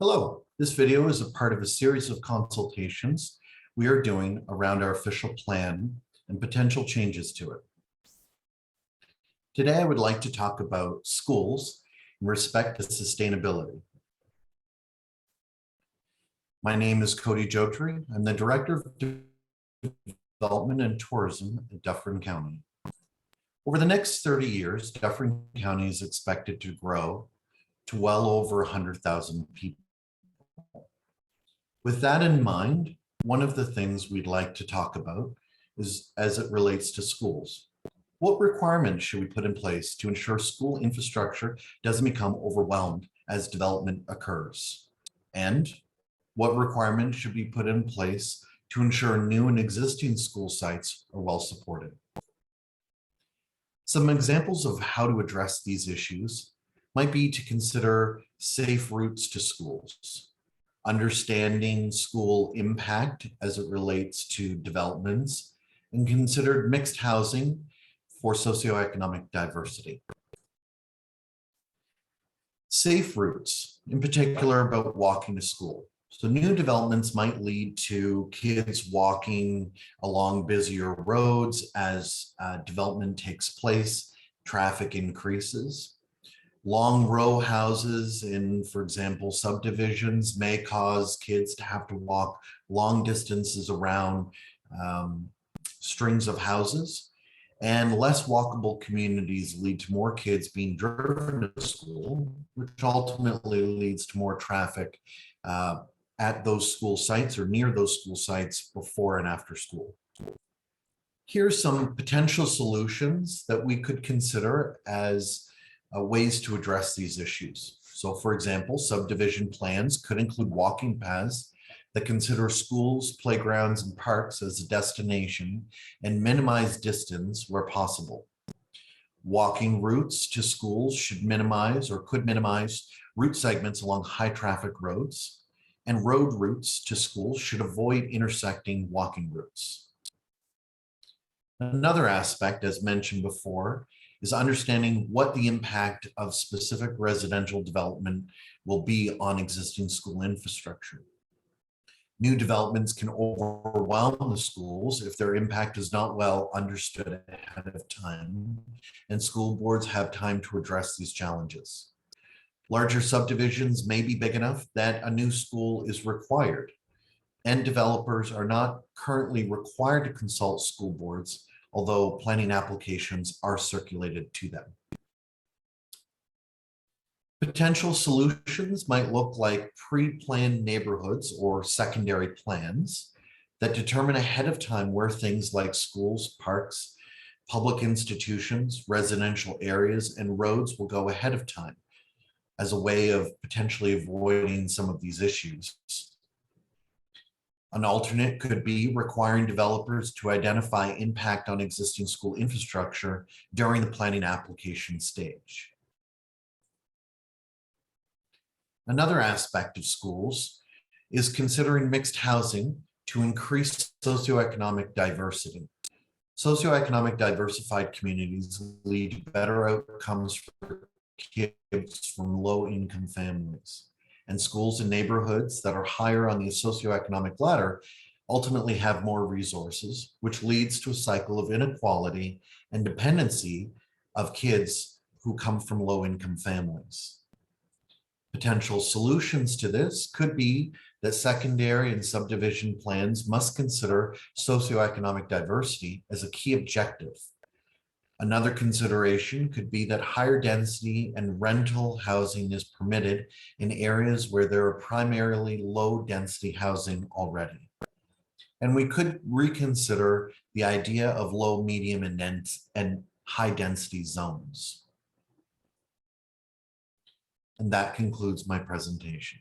Hello, this video is a part of a series of consultations we are doing around our official plan and potential changes to it. Today, I would like to talk about schools in respect to sustainability. My name is Cody Jotry. I'm the Director of Development and Tourism at Dufferin County. Over the next 30 years, Dufferin County is expected to grow to well over 100,000 people. With that in mind, one of the things we'd like to talk about is as it relates to schools. What requirements should we put in place to ensure school infrastructure doesn't become overwhelmed as development occurs? And what requirements should be put in place to ensure new and existing school sites are well supported? Some examples of how to address these issues might be to consider safe routes to schools, understanding school impact as it relates to developments, and considered mixed housing for socioeconomic diversity. Safe routes, in particular about walking to school. So new developments might lead to kids walking along busier roads as development takes place, traffic increases. Long row houses in, for example, subdivisions may cause kids to have to walk long distances around strings of houses, and less walkable communities lead to more kids being driven to school, which ultimately leads to more traffic at those school sites or near those school sites before and after school. Here's some potential solutions that we could consider as ways to address these issues. So for example, subdivision plans could include walking paths that consider schools, playgrounds, and parks as a destination and minimize distance where possible. Walking routes to schools should minimize or could minimize route segments along high traffic roads, and road routes to schools should avoid intersecting walking routes. Another aspect, as mentioned before, is understanding what the impact of specific residential development will be on existing school infrastructure. New developments can overwhelm the schools if their impact is not well understood ahead of time, and school boards have time to address these challenges. Larger subdivisions may be big enough that a new school is required, and developers are not currently required to consult school boards, although planning applications are circulated to them. Potential solutions might look like pre-planned neighborhoods or secondary plans that determine ahead of time where things like schools, parks, public institutions, residential areas, and roads will go ahead of time as a way of potentially avoiding some of these issues. An alternate could be requiring developers to identify impact on existing school infrastructure during the planning application stage. Another aspect of schools is considering mixed housing to increase socioeconomic diversity. Socioeconomic diversified communities lead to better outcomes for kids from low-income families. And schools in neighborhoods that are higher on the socioeconomic ladder ultimately have more resources, which leads to a cycle of inequality and dependency of kids who come from low-income families. Potential solutions to this could be that secondary and subdivision plans must consider socioeconomic diversity as a key objective. Another consideration could be that higher density and rental housing is permitted in areas where there are primarily low density housing already. And we could reconsider the idea of low, medium, and high density zones. And that concludes my presentation.